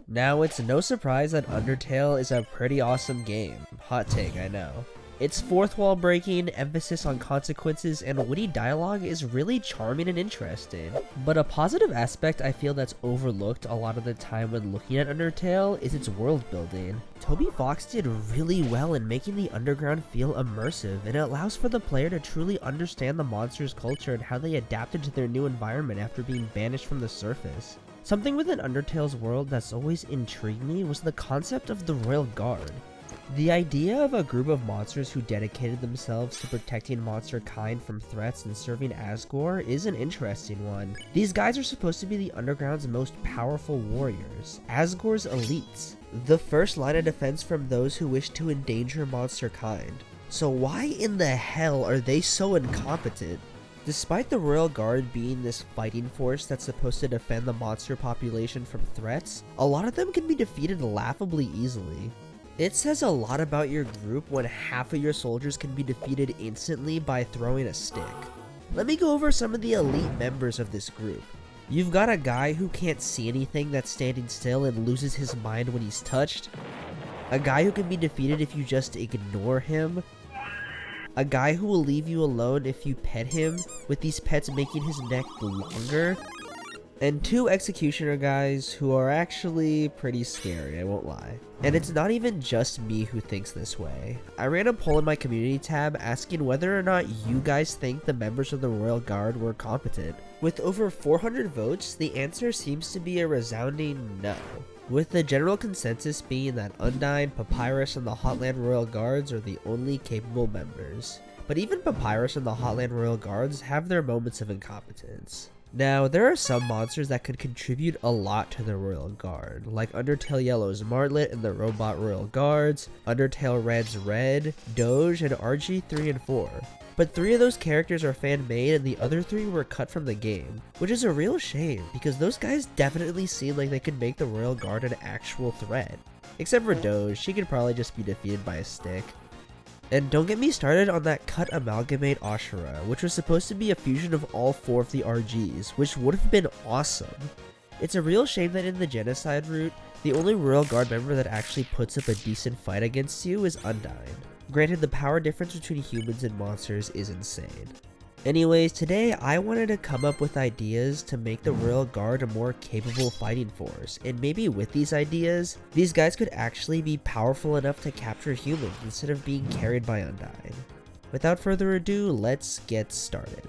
Now, it's no surprise that Undertale is a pretty awesome game. Hot take, I know. Its fourth wall breaking, emphasis on consequences, and witty dialogue is really charming and interesting. But a positive aspect I feel that's overlooked a lot of the time when looking at Undertale is its world building. Toby Fox did really well in making the underground feel immersive, and it allows for the player to truly understand the monster's culture and how they adapted to their new environment after being banished from the surface. Something within Undertale's world that's always intrigued me was the concept of the Royal Guard. The idea of a group of monsters who dedicated themselves to protecting monster kind from threats and serving Asgore is an interesting one. These guys are supposed to be the underground's most powerful warriors, Asgore's elites, the first line of defense from those who wish to endanger monster kind. So why in the hell are they so incompetent? Despite the Royal Guard being this fighting force that's supposed to defend the monster population from threats, a lot of them can be defeated laughably easily. It says a lot about your group when half of your soldiers can be defeated instantly by throwing a stick. Let me go over some of the elite members of this group. You've got a guy who can't see anything that's standing still and loses his mind when he's touched. A guy who can be defeated if you just ignore him. A guy who will leave you alone if you pet him, with these pets making his neck longer. And two executioner guys who are actually pretty scary, I won't lie. And it's not even just me who thinks this way. I ran a poll in my community tab asking whether or not you guys think the members of the Royal Guard were competent. With over 400 votes, the answer seems to be a resounding no, with the general consensus being that Undyne, Papyrus, and the Hotland Royal Guards are the only capable members. But even Papyrus and the Hotland Royal Guards have their moments of incompetence. Now, there are some monsters that could contribute a lot to the Royal Guard, like Undertale Yellow's Martlet and the Robot Royal Guards, Undertale Red's Red, Doge, and RG3 and 4. But 3 of those characters are fan-made and the other 3 were cut from the game, which is a real shame because those guys definitely seem like they could make the Royal Guard an actual threat. Except for Doge, she could probably just be defeated by a stick. And don't get me started on that cut amalgamate Ashura, which was supposed to be a fusion of all 4 of the RGs, which would have been awesome. It's a real shame that in the genocide route, the only Royal Guard member that actually puts up a decent fight against you is Undyne. Granted, the power difference between humans and monsters is insane. Anyways, today I wanted to come up with ideas to make the Royal Guard a more capable fighting force, and maybe with these ideas, these guys could actually be powerful enough to capture humans instead of being carried by Undyne. Without further ado, let's get started.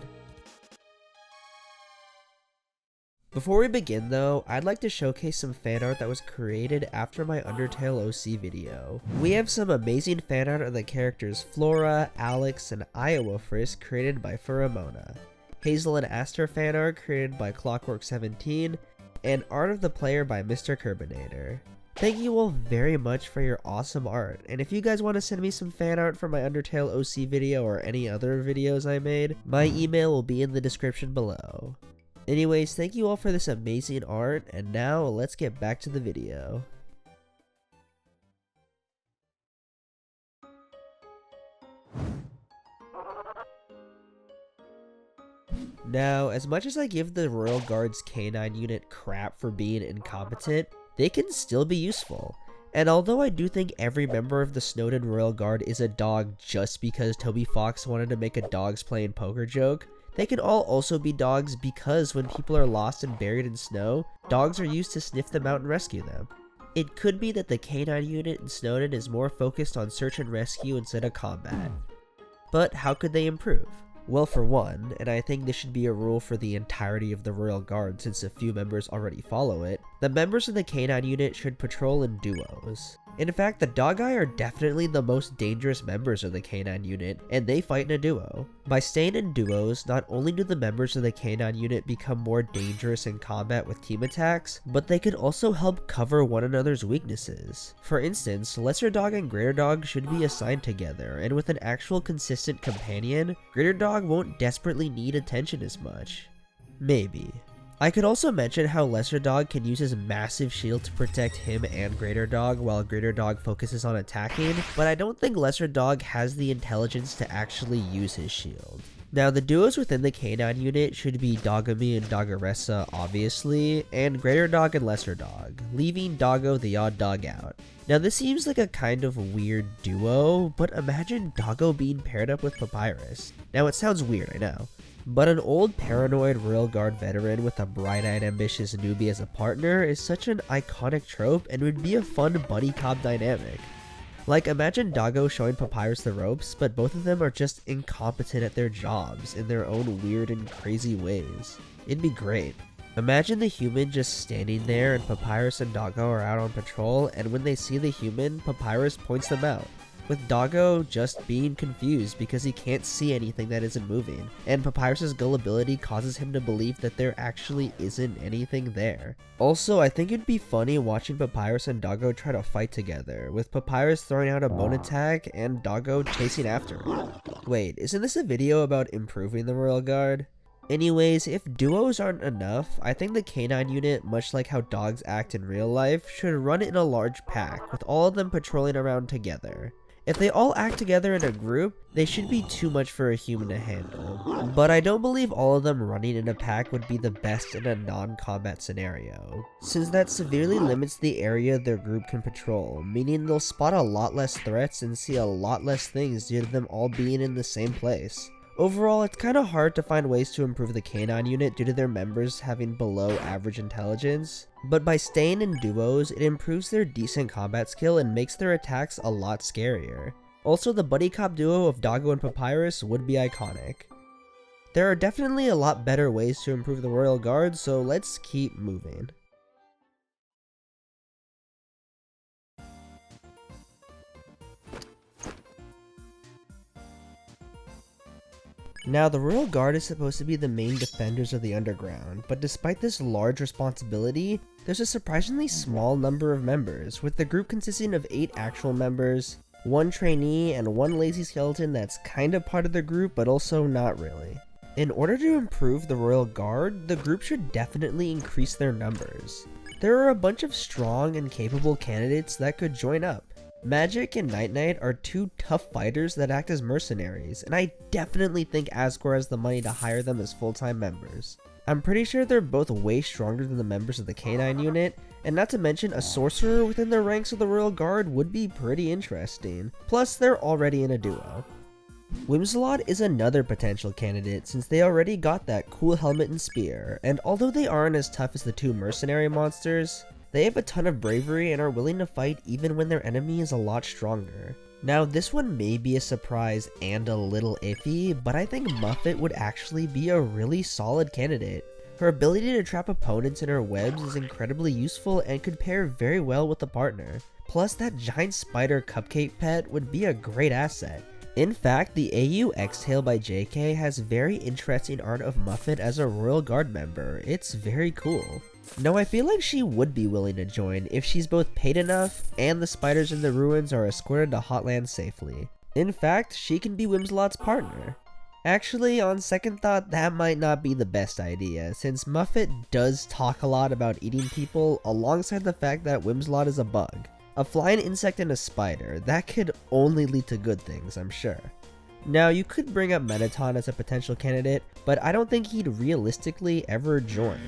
Before we begin though, I'd like to showcase some fan art that was created after my Undertale OC video. We have some amazing fan art of the characters Flora, Alex, and Iowa Frisk created by Pheromona, Hazel and Aster fan art created by Clockwork17, and art of the player by Mr. Curbinator. Thank you all very much for your awesome art, and if you guys want to send me some fan art for my Undertale OC video or any other videos I made, my email will be in the description below. Anyways, thank you all for this amazing art, and now let's get back to the video. Now, as much as I give the Royal Guard's K9 unit crap for being incompetent, they can still be useful. And although I do think every member of the Snowdin Royal Guard is a dog just because Toby Fox wanted to make a dogs playing poker joke, they can all also be dogs because when people are lost and buried in snow, dogs are used to sniff them out and rescue them. It could be that the K9 unit in Snowdin is more focused on search and rescue instead of combat. But how could they improve? Well, for one, and I think this should be a rule for the entirety of the Royal Guard since a few members already follow it, the members of the K9 unit should patrol in duos. In fact, the Dog-Eye are definitely the most dangerous members of the K9 unit, and they fight in a duo. By staying in duos, not only do the members of the K9 unit become more dangerous in combat with team attacks, but they could also help cover one another's weaknesses. For instance, Lesser Dog and Greater Dog should be assigned together, and with an actual consistent companion, Greater Dog won't desperately need attention as much. Maybe. I could also mention how Lesser Dog can use his massive shield to protect him and Greater Dog while Greater Dog focuses on attacking, but I don't think Lesser Dog has the intelligence to actually use his shield. Now the duos within the canine unit should be Dogami and Doggeressa obviously, and Greater Dog and Lesser Dog, leaving Doggo the odd dog out. Now this seems like a kind of weird duo, but imagine Doggo being paired up with Papyrus. Now it sounds weird, I know, but an old paranoid Royal Guard veteran with a bright-eyed ambitious newbie as a partner is such an iconic trope and would be a fun buddy cop dynamic. Like, imagine Doggo showing Papyrus the ropes, but both of them are just incompetent at their jobs in their own weird and crazy ways. It'd be great. Imagine the human just standing there and Papyrus and Doggo are out on patrol, and when they see the human, Papyrus points them out, with Doggo just being confused because he can't see anything that isn't moving, and Papyrus's gullibility causes him to believe that there actually isn't anything there. Also, I think it'd be funny watching Papyrus and Doggo try to fight together, with Papyrus throwing out a bone attack and Doggo chasing after it. Wait, isn't this a video about improving the Royal Guard? Anyways, if duos aren't enough, I think the canine unit, much like how dogs act in real life, should run in a large pack, with all of them patrolling around together. If they all act together in a group, they should be too much for a human to handle. But I don't believe all of them running in a pack would be the best in a non-combat scenario, since that severely limits the area their group can patrol, meaning they'll spot a lot less threats and see a lot less things due to them all being in the same place. Overall, it's kinda hard to find ways to improve the canine unit due to their members having below average intelligence, but by staying in duos, it improves their decent combat skill and makes their attacks a lot scarier. Also, the buddy cop duo of Doggo and Papyrus would be iconic. There are definitely a lot better ways to improve the Royal Guard, so let's keep moving. Now, the Royal Guard is supposed to be the main defenders of the underground, but despite this large responsibility, there's a surprisingly small number of members, with the group consisting of 8 actual members, 1 trainee, and 1 lazy skeleton that's kinda part of the group, but also not really. In order to improve the Royal Guard, the group should definitely increase their numbers. There are a bunch of strong and capable candidates that could join up. Magic and Night Knight are 2 tough fighters that act as mercenaries, and I definitely think Asgore has the money to hire them as full-time members. I'm pretty sure they're both way stronger than the members of the canine unit, and not to mention a sorcerer within the ranks of the Royal Guard would be pretty interesting. Plus, they're already in a duo. Whimsalot is another potential candidate since they already got that cool helmet and spear, and although they aren't as tough as the 2 mercenary monsters, they have a ton of bravery and are willing to fight even when their enemy is a lot stronger. Now, this one may be a surprise and a little iffy, but I think Muffet would actually be a really solid candidate. Her ability to trap opponents in her webs is incredibly useful and could pair very well with a partner. Plus, that giant spider cupcake pet would be a great asset. In fact, the AU Exhale by JK has very interesting art of Muffet as a Royal Guard member. It's very cool. Now, I feel like she would be willing to join if she's both paid enough and the spiders in the ruins are escorted to Hotland safely. In fact, she can be Whimsalot's partner. Actually, on second thought, that might not be the best idea, since Muffet does talk a lot about eating people alongside the fact that Whimsalot is a bug. A flying insect and a spider, that could only lead to good things, I'm sure. Now, you could bring up Mettaton as a potential candidate, but I don't think he'd realistically ever join.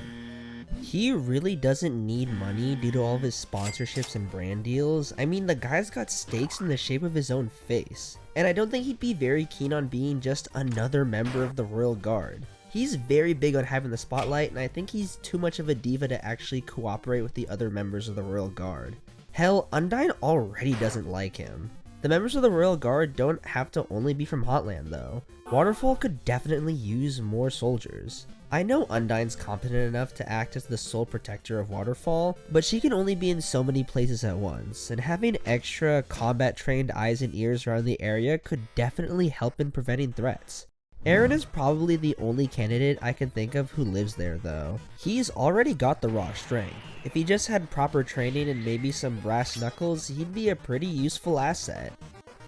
He really doesn't need money due to all of his sponsorships and brand deals. I mean, the guy's got stakes in the shape of his own face, and I don't think he'd be very keen on being just another member of the Royal Guard. He's very big on having the spotlight, and I think he's too much of a diva to actually cooperate with the other members of the Royal Guard. Hell, Undyne already doesn't like him. The members of the Royal Guard don't have to only be from Hotland though. Waterfall could definitely use more soldiers. I know Undyne's competent enough to act as the sole protector of Waterfall, but she can only be in so many places at once, and having extra combat-trained eyes and ears around the area could definitely help in preventing threats. Aaron is probably the only candidate I can think of who lives there though. He's already got the raw strength. If he just had proper training and maybe some brass knuckles, he'd be a pretty useful asset.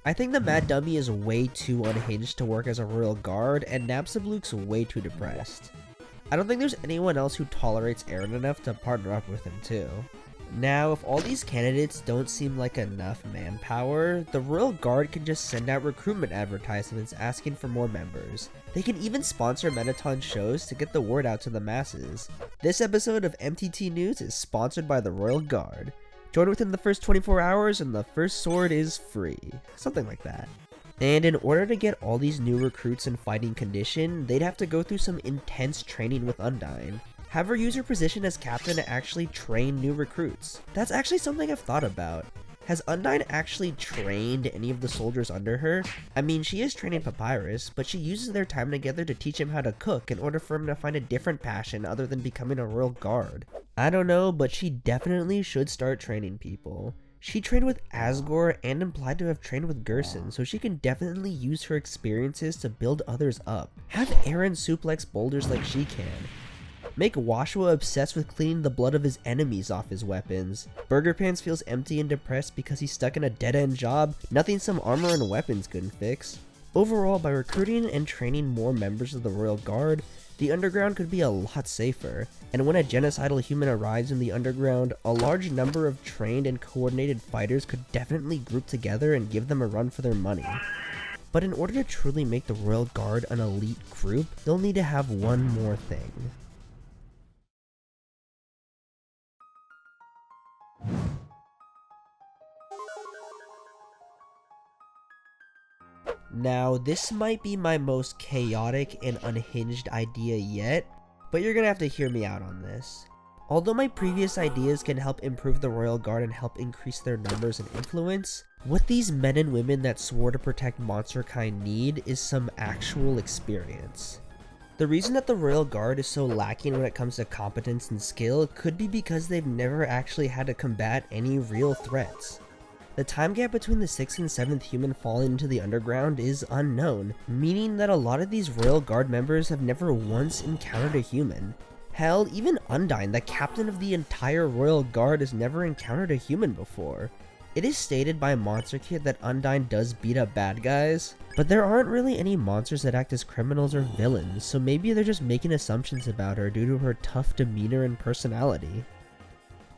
I think the Mad Dummy is way too unhinged to work as a Royal Guard, and Napstablook's way too depressed. I don't think there's anyone else who tolerates Aaron enough to partner up with him too. Now, if all these candidates don't seem like enough manpower, the Royal Guard can just send out recruitment advertisements asking for more members. They can even sponsor Mettaton shows to get the word out to the masses. This episode of MTT News is sponsored by the Royal Guard. Join within the first 24 hours and the first sword is free. Something like that. And in order to get all these new recruits in fighting condition, they'd have to go through some intense training with Undyne. Have her use her position as captain to actually train new recruits. That's actually something I've thought about. Has Undyne actually trained any of the soldiers under her? I mean, she is training Papyrus, but she uses their time together to teach him how to cook in order for him to find a different passion other than becoming a royal guard. I don't know, but she definitely should start training people. She trained with Asgore and implied to have trained with Gerson, so she can definitely use her experiences to build others up. Have Eren suplex boulders like she can. Make Washua obsessed with cleaning the blood of his enemies off his weapons. Burger Pants feels empty and depressed because he's stuck in a dead-end job, nothing some armor and weapons couldn't fix. Overall, by recruiting and training more members of the Royal Guard, the underground could be a lot safer, and when a genocidal human arrives in the underground, a large number of trained and coordinated fighters could definitely group together and give them a run for their money. But in order to truly make the Royal Guard an elite group, they'll need to have one more thing. Now, this might be my most chaotic and unhinged idea yet, but you're gonna have to hear me out on this. Although my previous ideas can help improve the Royal Guard and help increase their numbers and influence, what these men and women that swore to protect monster kind need is some actual experience. The reason that the Royal Guard is so lacking when it comes to competence and skill could be because they've never actually had to combat any real threats. The time gap between the 6th and 7th human falling into the underground is unknown, meaning that a lot of these Royal Guard members have never once encountered a human. Hell, even Undyne, the captain of the entire Royal Guard, has never encountered a human before. It is stated by Monster Kid that Undyne does beat up bad guys, but there aren't really any monsters that act as criminals or villains, so maybe they're just making assumptions about her due to her tough demeanor and personality.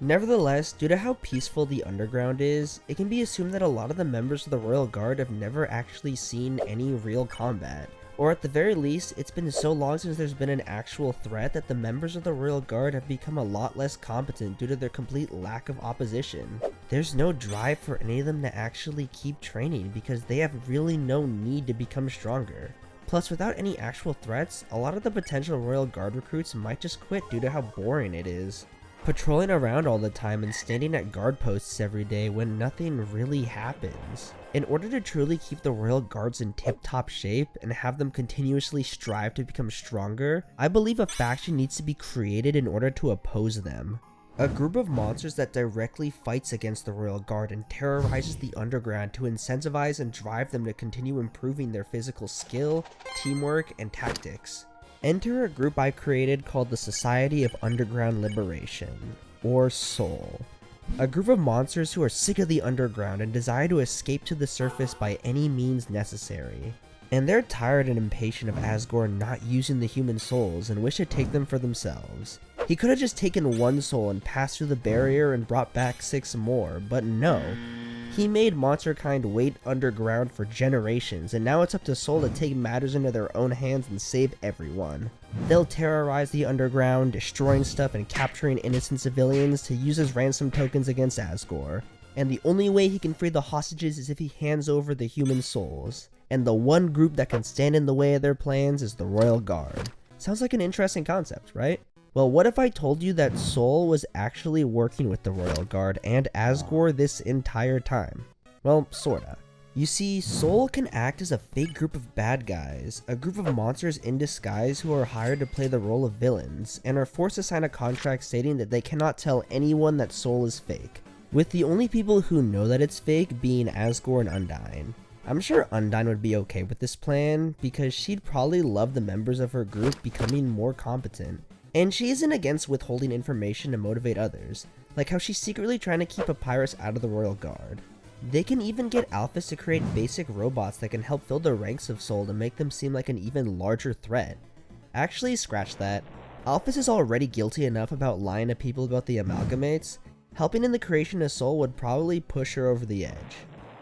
Nevertheless, due to how peaceful the underground is, it can be assumed that a lot of the members of the Royal Guard have never actually seen any real combat. Or at the very least, it's been so long since there's been an actual threat that the members of the Royal Guard have become a lot less competent due to their complete lack of opposition. There's no drive for any of them to actually keep training because they have really no need to become stronger. Plus, without any actual threats, a lot of the potential Royal Guard recruits might just quit due to how boring it is. Patrolling around all the time and standing at guard posts every day when nothing really happens. In order to truly keep the Royal Guards in tip-top shape and have them continuously strive to become stronger, I believe a faction needs to be created in order to oppose them. A group of monsters that directly fights against the Royal Guard and terrorizes the underground to incentivize and drive them to continue improving their physical skill, teamwork, and tactics. Enter a group I created called the Society of Underground Liberation, or SOUL. A group of monsters who are sick of the underground and desire to escape to the surface by any means necessary. And they're tired and impatient of Asgore not using the human souls and wish to take them for themselves. He could have just taken one soul and passed through the barrier and brought back 6 more, but no. He made monsterkind wait underground for generations, and now it's up to Soul to take matters into their own hands and save everyone. They'll terrorize the underground, destroying stuff and capturing innocent civilians to use as ransom tokens against Asgore. And the only way he can free the hostages is if he hands over the human souls. And the one group that can stand in the way of their plans is the Royal Guard. Sounds like an interesting concept, right? Well, what if I told you that Soul was actually working with the Royal Guard and Asgore this entire time? Well, sorta. You see, Soul can act as a fake group of bad guys, a group of monsters in disguise who are hired to play the role of villains, and are forced to sign a contract stating that they cannot tell anyone that Soul is fake, with the only people who know that it's fake being Asgore and Undyne. I'm sure Undyne would be okay with this plan, because she'd probably love the members of her group becoming more competent. And she isn't against withholding information to motivate others, like how she's secretly trying to keep Papyrus out of the Royal Guard. They can even get Alphys to create basic robots that can help fill the ranks of Soul to make them seem like an even larger threat. Actually, scratch that. Alphys is already guilty enough about lying to people about the Amalgamates, Helping in the creation of Soul would probably push her over the edge.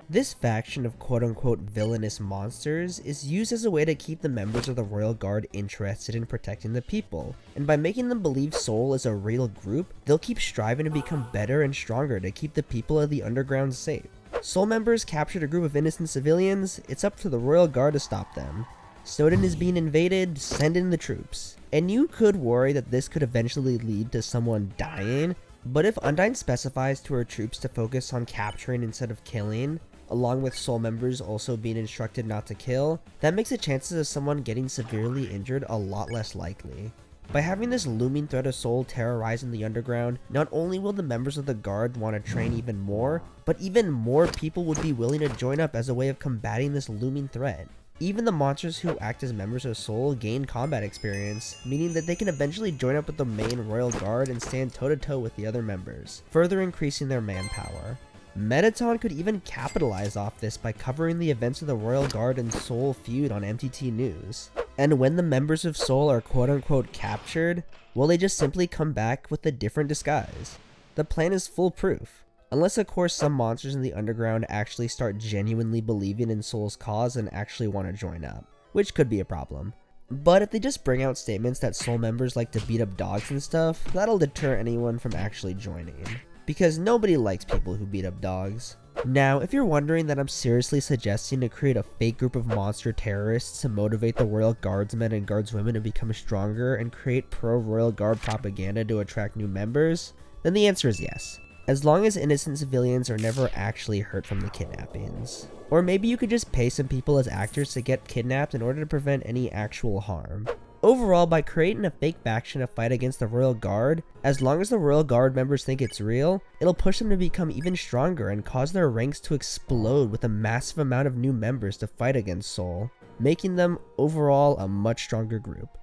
This faction of quote-unquote villainous monsters is used as a way to keep the members of the Royal Guard interested in protecting the people, and by making them believe Soul is a real group, they'll keep striving to become better and stronger to keep the people of the underground safe. Soul members captured a group of innocent civilians, it's up to the Royal Guard to stop them. Snowdin is being invaded, send in the troops. And you could worry that this could eventually lead to someone dying, but if Undyne specifies to her troops to focus on capturing instead of killing, along with Soul members also being instructed not to kill, that makes the chances of someone getting severely injured a lot less likely. By having this looming threat of Soul terrorizing the underground, not only will the members of the Guard want to train even more, but even more people would be willing to join up as a way of combating this looming threat. Even the monsters who act as members of Soul gain combat experience, meaning that they can eventually join up with the main Royal Guard and stand toe-to-toe with the other members, further increasing their manpower. Mettaton could even capitalize off this by covering the events of the Royal Guard and Soul feud on MTT News. And when the members of Soul are quote-unquote captured, well, they just simply come back with a different disguise. The plan is foolproof. Unless of course some monsters in the underground actually start genuinely believing in Soul's cause and actually want to join up, which could be a problem. But if they just bring out statements that Soul members like to beat up dogs and stuff, that'll deter anyone from actually joining. Because nobody likes people who beat up dogs. Now, if you're wondering that I'm seriously suggesting to create a fake group of monster terrorists to motivate the Royal Guardsmen and Guardswomen to become stronger and create pro-Royal Guard propaganda to attract new members, then the answer is yes. As long as innocent civilians are never actually hurt from the kidnappings. Or maybe you could just pay some people as actors to get kidnapped in order to prevent any actual harm. Overall, by creating a fake faction to fight against the Royal Guard, as long as the Royal Guard members think it's real, it'll push them to become even stronger and cause their ranks to explode with a massive amount of new members to fight against Soul, making them overall a much stronger group.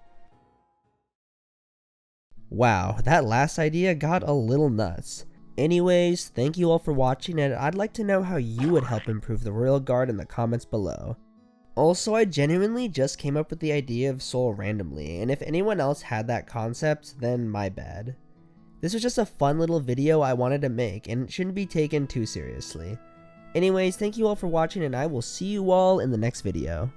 Wow, that last idea got a little nuts. Anyways, thank you all for watching, and I'd like to know how you would help improve the Royal Guard in the comments below. Also, I genuinely just came up with the idea of Soul randomly, and if anyone else had that concept, then my bad. This was just a fun little video I wanted to make, and it shouldn't be taken too seriously. Anyways, thank you all for watching, and I will see you all in the next video.